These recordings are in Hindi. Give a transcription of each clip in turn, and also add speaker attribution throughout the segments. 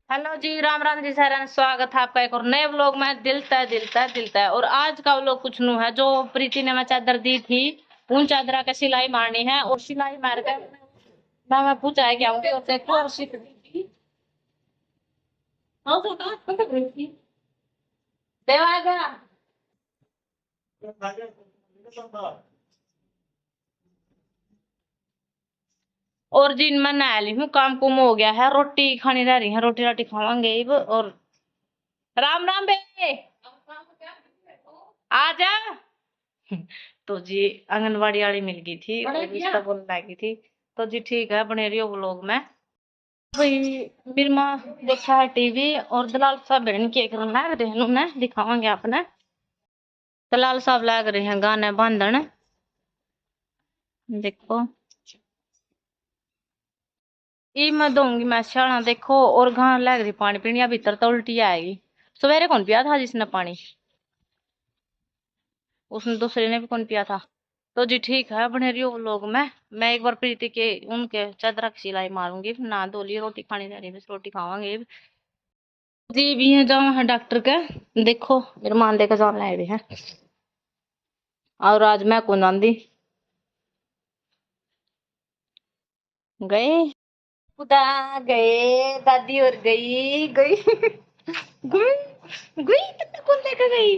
Speaker 1: हेलो जी, राम राम जी, सारा स्वागत है आपका एक और नए व्लॉग में। दिलता है। और आज का व्लॉग कुछ न्यू है। जो प्रीति ने मैं चादर दी थी, उन चादरा का सिलाई मारनी है। और सिलाई मार कर मैं पूछा है क्या होंगे और देखो और सीख दी। हाँ, तो देवागा और जिन मैं नहा ली हूँ, काम कुम हो गया है, रोटी खानी रह रही है, रोटी राटी खावांगे अब। और राम राम बे, आ जा। तो जी आंगनबाड़ी वाली मिल गई थी और रिश्ता बोलने लगी थी। तो जी ठीक है, बने रही हो व्लॉग में। भाई मेरी माँ देखा है टीवी और दलाल साहब बहन के करना है रहनु ने दिखावांगे आपने। दलाल साहब लग रहे हैं गाने बांधन, देखो ये मैं दूंगी मैं शाला देखो। और गां लग रही पानी पीनी, भीतर तो उल्टी आएगी। सवेरे कौन पिया था जिसने पानी, उसने दूसरे ने भी कौन पिया था। तो जी ठीक है, बने रही हो लोग में। मैं एक बार प्रीति के उनके चादर की सिलाई मारूंगी, फिर ना धो ली, रोटी खानी रह रही, बस रोटी खावांगे। जी भी है जाओ है डॉक्टर के, देखो मेरे मान लेकर जान लाए भी है। और आज मैं कौन आंदी गए, खुदा गए, दादी और गई गई गई गई तो कौन लेकर गई।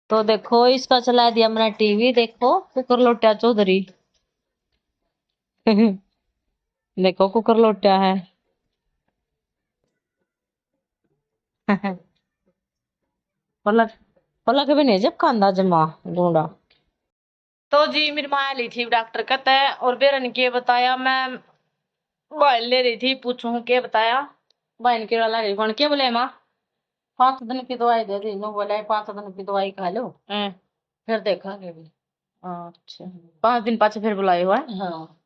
Speaker 1: तो देखो इसका चला दिया मैंने टीवी, देखो कुकर लोटिया चौधरी देखो कुकर लोटिया है पलक पलक भी नहीं जब कांदा जमा ढूंढा। तो जी मेरी माँ ली थी डॉक्टर कहता है, और बेरन के बताया मैं मोबाइल ले रही थी, पूछूं के बताया बहन के वाला गई कौन के बोले माँ 5 दिन की दवाई दे दी, नो बोले 5 दिन की दवाई खा लो फिर देखेंगे भी। अच्छा, 5 दिन पाछे फिर बुलाए हुआ है। हाँ।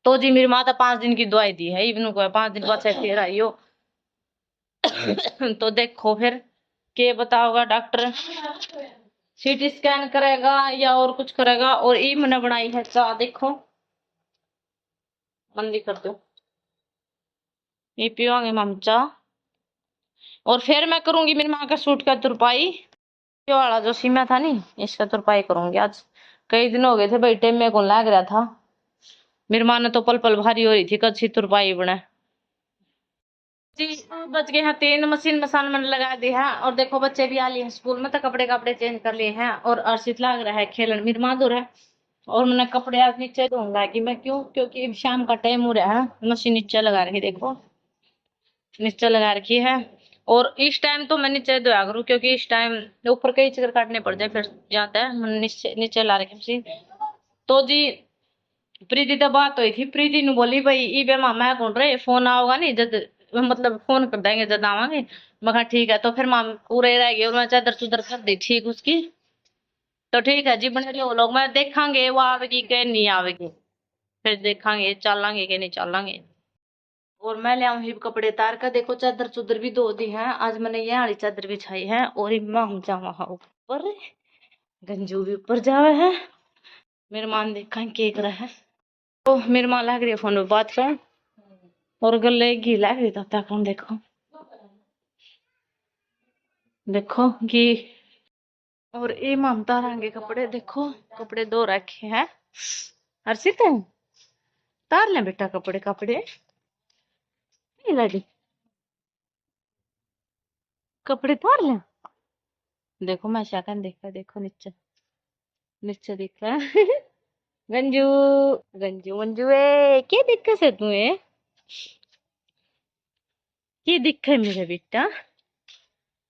Speaker 1: तो जी मेरी माँ तो 5 दिन की दवाई दी है, इवन को 5 दिन पाछे फिर आई हो। तो देखो फिर के बताओगा डॉक्टर, सीटी स्कैन करेगा या और कुछ करेगा। और ये मैंने बनाई है चाह, देखो मंदी कर दो, ये पियोगे मम चाह। और फिर मैं करूंगी मेरी माँ का सूट का तुरपाई, ये वाला जो सीमा था नी, इसका तुरपाई करूंगी आज। कई दिन हो गए थे भाई, टाइम में कौन लग रहा था। मेरी माँ ने तो पल पल भारी हो रही थी, कच्छी तुरपाई बने। जी बच गए हैं 3 मशीन मसान मैंने लगा दी है। और देखो बच्चे भी आ लिए हैं स्कूल में, तो कपड़े कपड़े चेंज कर लिए हैं। और अर्षित लग रहा है खेलन, मेरी माँ दूर है। और मैंने कपड़े आज नीचे धोऊंगा कि मैं, क्यों क्योंकि शाम का टाइम हो रहा है। मशीन नीचे लगा रखी, देखो नीचे लगा रखी है। और इस टाइम तो मैं नीचे धोया करूँ, क्योंकि इस टाइम ऊपर कई चक्कर काटने पड़ जाए फिर जाता है। मैंने नीचे नीचे ला रखी मशीन। तो जी प्रीति तो बात हुई थी, प्रीति ने बोली भाई ई मामा कौन रहे, फोन आओगा नहीं जब, मतलब फोन कर देंगे जब आवांगे। मैं कहा ठीक है। तो फिर माम पूरे रह गए और मैं चादर चुदर कर दी ठीक उसकी। तो ठीक है जी, बने रहो लोग मैं देखांगे वो आवेगी के नहीं आवेगी, फिर देखांगे चलांगे के नहीं चलांगे। और मैं ले आऊंगी कपड़े तार का, देखो चादर चुदर भी धो दी है। आज मैंने ये वाली चादर बिछाई है। और इम्मा हम जावा ऊपर, गंजू भी ऊपर जावे है। मेरे मान देखा के कर है। तो मेरे माँ लग रही है फोन पे बात कर, और गले घी लग रही था कौन, देखो देखो घी। और ये ममता रंगे कपड़े, देखो कपड़े धो रखे हैं। हर्षित तार ले बेटा कपड़े, कपड़े नहीं लगी, कपड़े तार ले। देखो मैं शाकन देखा, देखो नीचे नीचे दिख रहा है गंजू गंजू मंजू ए क्या दिक्कत है तुम्हें, की दिक्कत है मेरे बेटा,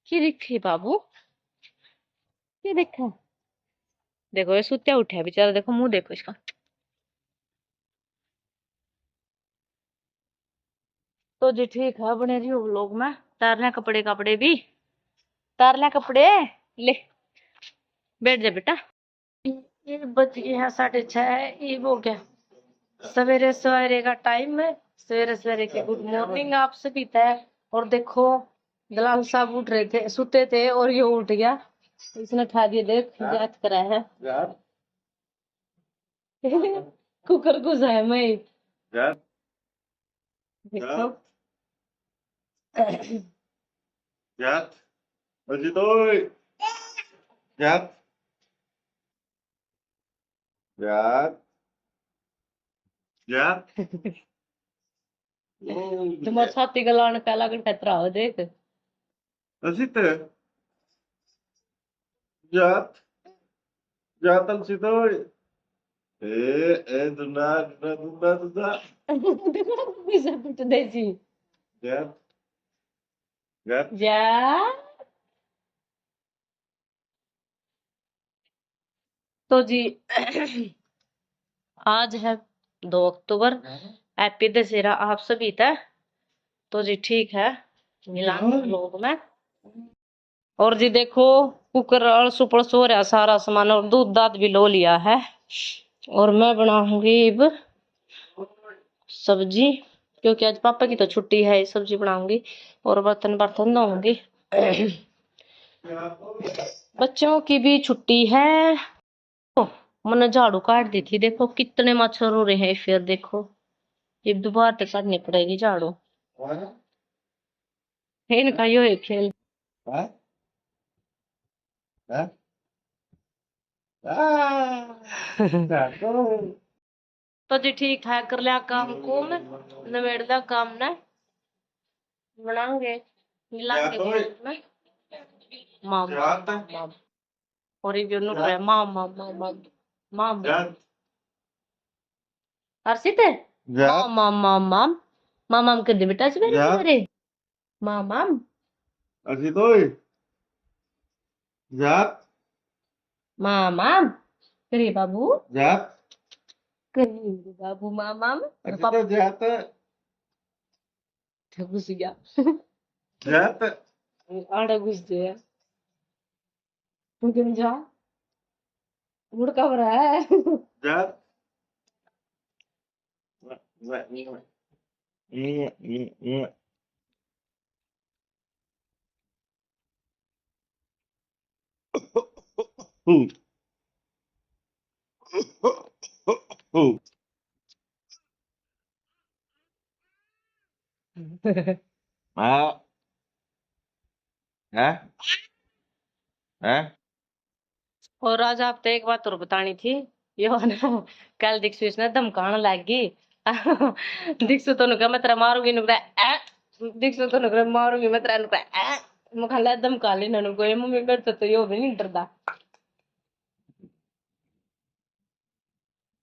Speaker 1: की दिक्कत है बाबू, की दिक्कत है। देखो ये सुत्या उठा है बेचारा, देखो मुंह देखो इसका। तो जी ठीक है, बने रही हो लोग में। तारने कपड़े, कपड़े भी तारने कपड़े ले, बैठ जा बेटा। ये बज गए हैं 6:30, ये हो गया सवेरे सवेरे का टाइम है। सवेरे सवेरे के गुड मॉर्निंग आप सभी है। और देखो दलाल साहब उठ रहे थे, सुते थे और ये उठ गया, इसने उठा दिया, देख याद करा है कुकर घुसा है मैं, देखो
Speaker 2: Giat. Bagi tôi. Giat. Giat. Giat.
Speaker 1: तुम्हारे छाती का लाने काला का टतरा हो देख।
Speaker 2: Asite. Giat. Giatan si tôi. Duna.
Speaker 1: bisa putu desi
Speaker 2: Giat. Giat.
Speaker 1: ya। तो जी आज है 2 अक्टूबर। हैप्पी दशहरा आप सभी तक। तो जी ठीक है, मिलांगे लोग में। और जी देखो कुकर अड़सू पड़सू हो रहा सारा सामान, और दूध दाद भी लो लिया है। और मैं बनाऊंगी अब सब्जी, क्योंकि आज पापा की तो छुट्टी है। सब्जी बनाऊंगी और बर्तन बर्तन धोऊंगी। बच्चों की भी छुट्टी है। मैंने झाड़ू काट दी थी, देखो कितने मच्छर हो रहे हैं। फिर देखो ये दोबारा तो काटनी पड़ेगी झाड़ू। इनका यो है खेल। तो जी ठीक है, कर लिया काम को मैं, नवेड़ लिया काम ने, बनाएंगे मिलाएंगे में मामा मामा। और ये नुक रहा है मामा मामा मामा हर्षित है मामा मामा मामा कर दे बेटा सवेरे सवेरे मामा।
Speaker 2: Bagi tôi. Giat.
Speaker 1: मामा करिए बाबू,
Speaker 2: Giat.
Speaker 1: करिए बाबू मामा।
Speaker 2: Asite giat.
Speaker 1: घुस गया
Speaker 2: Giat.
Speaker 1: आड़ा घुस गया गंजा मुड़का भरा है।
Speaker 2: Giat. Hả? Hả? Hả?
Speaker 1: और आज आपको एक बात और बतानी थी। यो ना कल दीक्षु इसने धमकाने लगी। दीक्षु तो नुकरा मैं तेरा मारूंगी, नुकरा दीक्षु तो नुकरा मारूंगी मैं तेरा, नुकरा मुखला धमका लेना नुको। ये मम्मी मेरे तो यो भी नहीं डरदा।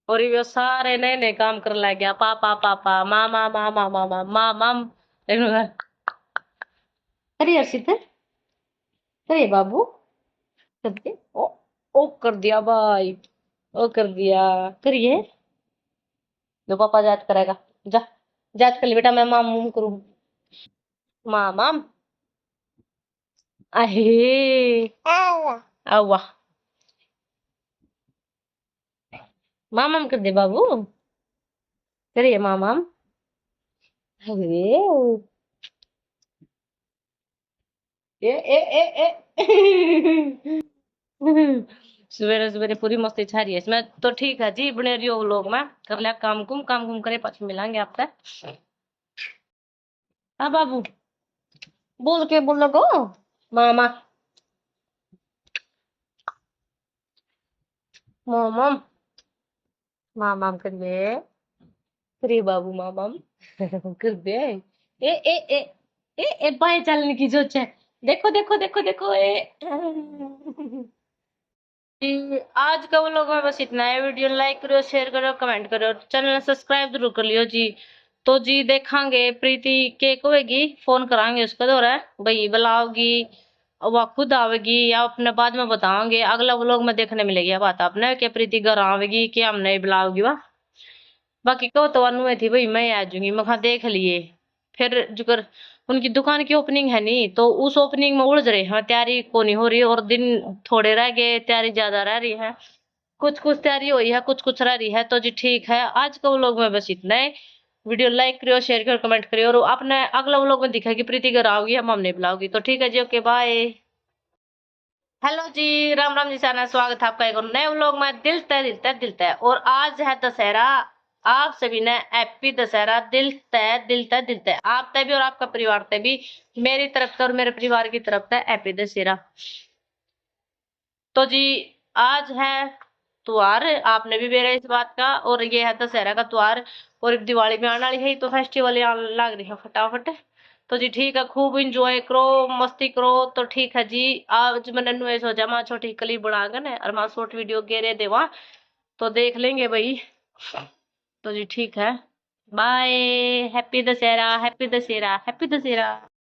Speaker 1: और ये सारे नए नए काम कर लग गया, पापा पापा मामा मामा मामा मामा। अरे हर्षित अरे बाबू कर दे ओ कर दिया भाई, ओ कर दिया। करिए जो पापा याद करेगा। जा याद कर ले बेटा, मैं मामू करूँ मामा। आहे आवा मामाम कर दे बाबू, करिए मामाम। अरे ए सवेरे सवेरे पूरी मस्ती छा रही है इसमें। तो ठीक है जी, बने रहियो लोग में, कर लिया काम कुम करे पाछे मिलांगे आपसे। हाँ बाबू बोल के बोलो गो मामा मामाम मामाम कर दे, करिए बाबू मामाम। कर दे ए ए ए ए बाएं चलने की सोच है। देखो देखो देखो देखो जी, आज का व्लॉग में बस इतना है। वीडियो लाइक करो, शेयर करो, कमेंट करो, चैनल सब्सक्राइब जरूर कर लियो जी। तो जी देखांगे प्रीति केक होएगी, फोन करांगे उसका दौरा भाई बुलाओगी, वह खुद आवेगी या अपने बाद में बताओगे। अगला व्लॉग में देखने मिलेगी बात आपने कि प्रीति घर आवेगी कि हम नहीं बुलाओगी। वाह बाकी कहो तो अनु थी भाई मैं आ जाऊंगी, मैं कहा देख लिए। फिर जुकर उनकी दुकान की ओपनिंग है नहीं, तो उस ओपनिंग में उलझ रहे हैं, तैयारी को नहीं हो रही और दिन थोड़े रह गए, तैयारी ज्यादा रह रही है। कुछ कुछ तैयारी हुई है, कुछ कुछ रह रही है। तो जी ठीक है, आज का व्लॉग में बस इतना है। वीडियो लाइक करियो, शेयर करियो, कमेंट करियो, और अपने अगला व्लॉग में दिखाएगी प्रीति घर आओगी हम हमने बुलाओगी। तो ठीक है जी, ओके बाय। हेलो जी, राम राम जी, साना स्वागत है आपका एक और नए व्लॉग में। दिल तय और आज है दशहरा। आप सभी ने हैप्पी दशहरा दिल तय आप तय भी और आपका परिवार तय भी, मेरी तरफ से और मेरे परिवार की तरफ से हैप्पी दशहरा। तो जी आज है त्योहार, आपने भी मेरा इस बात का, और ये है दशहरा का त्योहार, और दिवाली में आने वाली है तो फेस्टिवल आने लग रही है फटाफट। तो जी ठीक है, खूब इंजॉय करो, मस्ती करो। तो ठीक है जी, आज मैंने नुए सोचा मैं छोटी क्लिप बनाकर ना और मैं शॉर्ट वीडियो गेरे देवा, तो देख लेंगे भाई। तो जी ठीक है, bye. Happy Dussehra, happy Dussehra, happy Dussehra.